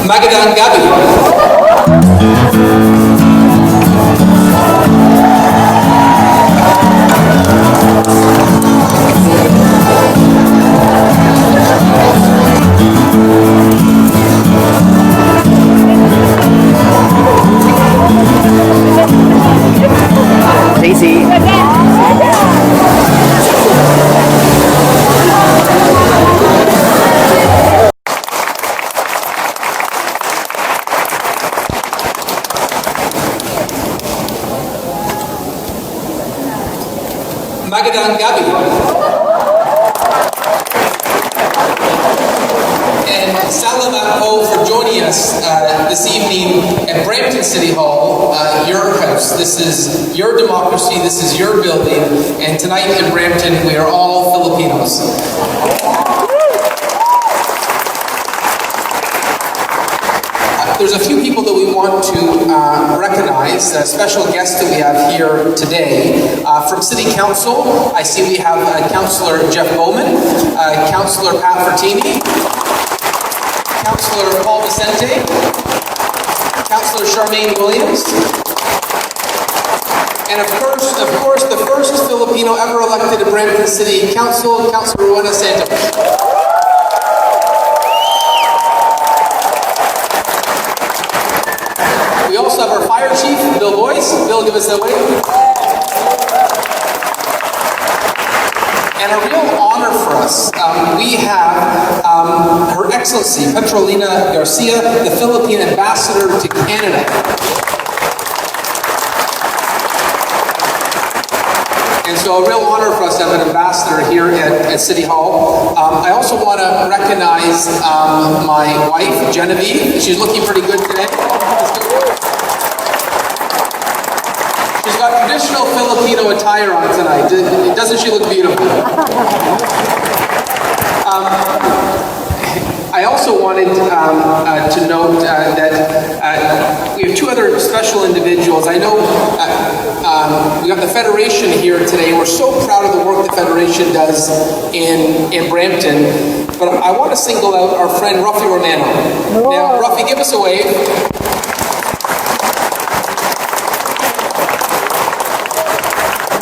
Magandang gabi. Daisy. Magandang gabi. And salamat po for joining us this evening at Brampton City Hall, your house. This is your democracy, this is your building, and tonight in Brampton we are all Filipinos. There's a few people that we want to recognize, special guests that we have here today. From City Council, I see we have Councillor Jeff Bowman, Councillor Pat Fertini, Councillor Paul Vicente, Councillor Charmaine Williams, and of course, the first Filipino ever elected to Brampton City Council, Councillor Rowena Santos. We also have our fire chief, Bill Boyce. Bill, give us a wave. And a real honor for us, we have Her Excellency Petrolina Garcia, the Philippine Ambassador to Canada. And so a real honor for us to have an ambassador here at City Hall. I also want to recognize my wife, Genevieve. She's looking pretty good today. She's got traditional Filipino attire on tonight. Doesn't she look beautiful? I also wanted to note that we have two other special individuals. I know we got the Federation here today. We're so proud of the work the Federation does in Brampton. But I want to single out our friend Ruffy Romano. Now, Ruffy, give us a wave.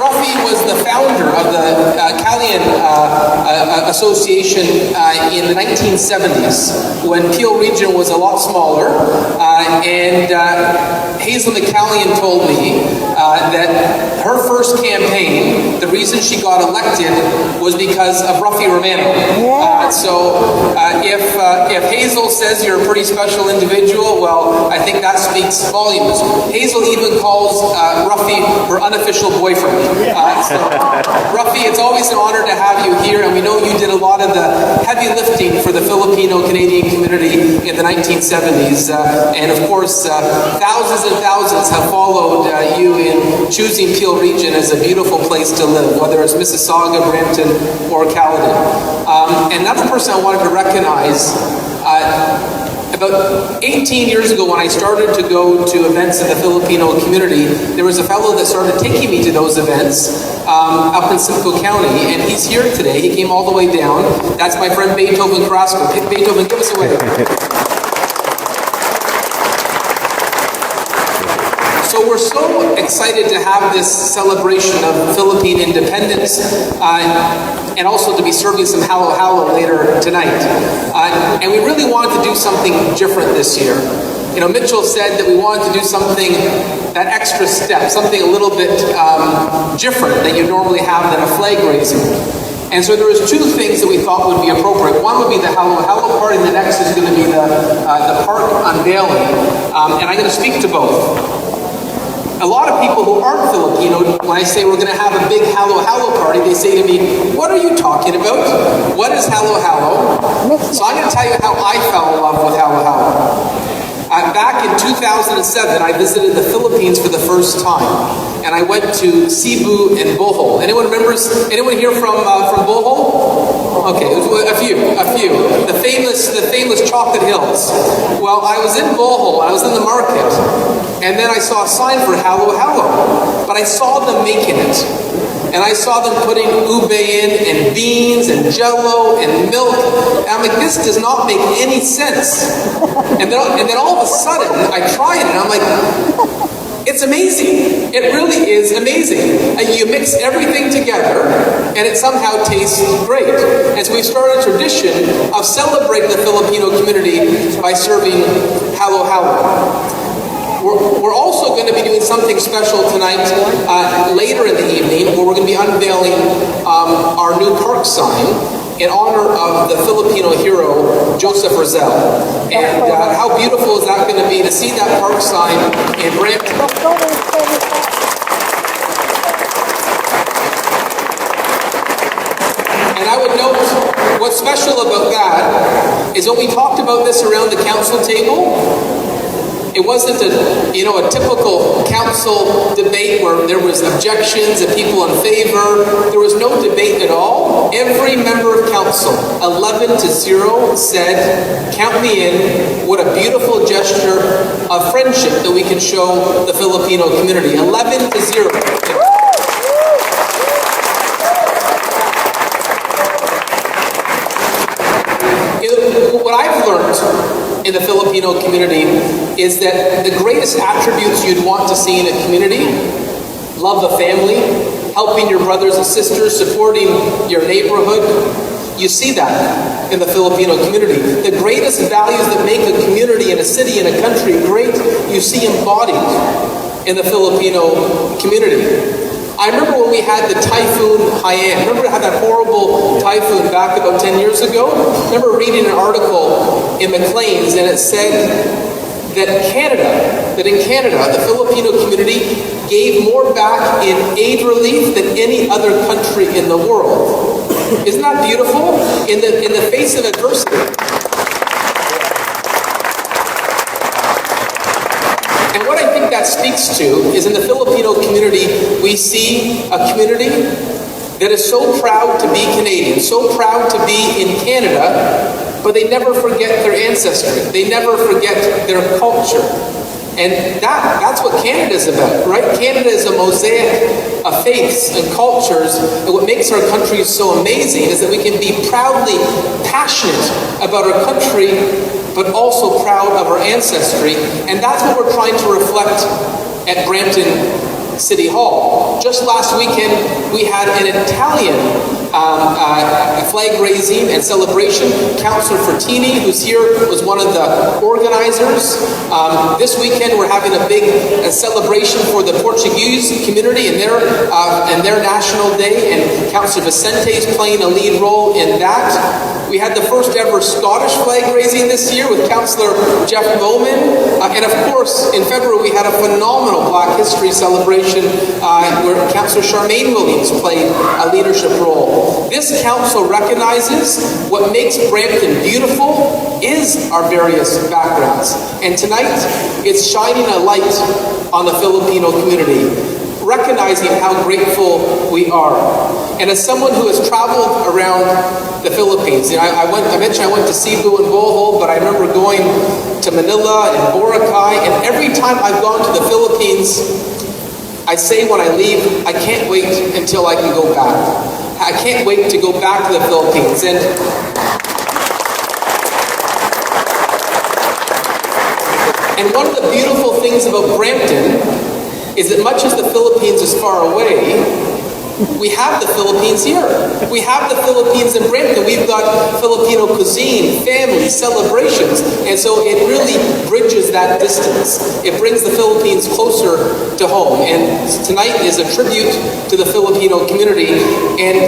Ruffy was the founder of the Calian Association in the 1970s when Peel Region was a lot smaller. And Hazel McCallion told me that her first campaign, the reason she got elected was because of Ruffy Romano. So if Hazel says you're a pretty special individual, well, I think that speaks volumes. Hazel even calls Ruffy her unofficial boyfriend. So, Ruffy, it's always an honor to have you here, and we know you did a lot of the heavy lifting for the Filipino-Canadian community in the 1970s. And of course, thousands and thousands have followed you in choosing Peel Region as a beautiful place to live, whether it's Mississauga, Brampton, or Caledon. Another person I wanted to recognize, about 18 years ago when I started to go to events in the Filipino community, there was a fellow that started taking me to those events up in Simcoe County, and he's here today. He came all the way down. That's my friend Beethoven Carrasco. Beethoven, give us a wave. So we're so excited to have this celebration of Philippine Independence and also to be serving some halohalo later tonight. And we really wanted to do something different this year. You know, Mitchell said that we wanted to do something, that extra step, something a little bit different than you normally have than a flag raising. And so there was two things that we thought would be appropriate. One would be the halohalo part, and the next is going to be the park unveiling. And I'm going to speak to both. A lot of people who aren't Filipino, when I say we're going to have a big halohalo party, they say to me, what are you talking about? What is halohalo? So I'm going to tell you how I fell in love with halohalo. Back in 2007, I visited the Philippines for the first time, and I went to Cebu and Bohol. Anyone remembers? Anyone here from Bohol? Okay, a few. The famous chocolate hills. Well, I was in Bohol. I was in the market, and then I saw a sign for halohalo, but I saw them making it. and I saw them putting ube in, and beans, and jello, and milk. And I'm like, this does not make any sense. And then all of a sudden, I try it, and I'm like, it's amazing. It really is amazing. And you mix everything together, and it somehow tastes great. And so we've started a tradition of celebrating the Filipino community by serving halohalo. We're also going to be doing something special tonight, later in the evening, where we're going to be unveiling our new park sign in honor of the Filipino hero, Joseph Rizal. And how beautiful is that going to be to see that park sign in Brampton? And I would note, what's special about that is when we talked about this around the council table, it wasn't a typical council debate where there was objections and people in favor. There was no debate at all. Every member of council, 11-0, said, count me in. What a beautiful gesture of friendship that we can show the Filipino community. 11-0. What I've learned in the Filipino community is that the greatest attributes you'd want to see in a community: love of family, helping your brothers and sisters, supporting your neighborhood. You see that in the Filipino community. The greatest values that make a community and a city and a country great, you see embodied in the Filipino community. I remember when we had the Typhoon Haiyan. Remember how that horrible typhoon back about 10 years ago? I remember reading an article in Maclean's, and it said that in Canada, the Filipino community gave more back in aid relief than any other country in the world. Isn't that beautiful? In the face of adversity. And what I think that speaks to is in the Filipino community, we see a community that is so proud to be Canadian, so proud to be in Canada, but they never forget their ancestry. They never forget their culture. And that's what Canada is about, right? Canada is a mosaic of faiths and cultures, and what makes our country so amazing is that we can be proudly passionate about our country, but also proud of our ancestry. And that's what we're trying to reflect at Brampton City Hall. Just last weekend, we had an Italian flag raising and celebration. Councillor Fertini, who's here, was one of the organizers. This weekend, we're having a big celebration for the Portuguese community and their National Day, and Councillor Vicente is playing a lead role in that. We had the first ever Scottish flag raising this year with Councillor Jeff Bowman. And of course, in February, we had a phenomenal Black History celebration where Councillor Charmaine Williams played a leadership role. This council recognizes what makes Brampton beautiful is our various backgrounds. And tonight, it's shining a light on the Filipino community, recognizing how grateful we are. And as someone who has traveled around the Philippines, I mentioned I went to Cebu and Bohol, but I remember going to Manila and Boracay, and every time I've gone to the Philippines, I say when I leave, I can't wait until I can go back. I can't wait to go back to the Philippines. And one of the beautiful things about Brampton is that much as the Philippines is far away, we have the Philippines here. We have the Philippines in Brampton. We've got Filipino cuisine, family, celebrations. And so it really bridges that distance. It brings the Philippines closer to home. And tonight is a tribute to the Filipino community. And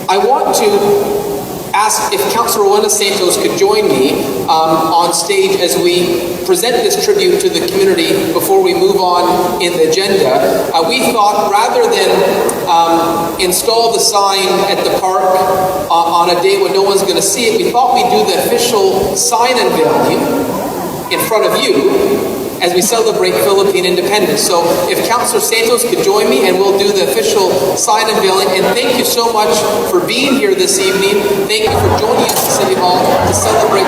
I want to ask if Councillor Rowena Santos could join me on stage as we present this tribute to the community before we move on in the agenda. We thought rather than install the sign at the park on a day when no one's going to see it, we thought we'd do the official sign unveiling in front of you as we celebrate Philippine Independence. So if Councillor Santos could join me, and we'll do the official sign unveiling. And thank you so much for being here this evening. Thank you for joining us at City Hall to celebrate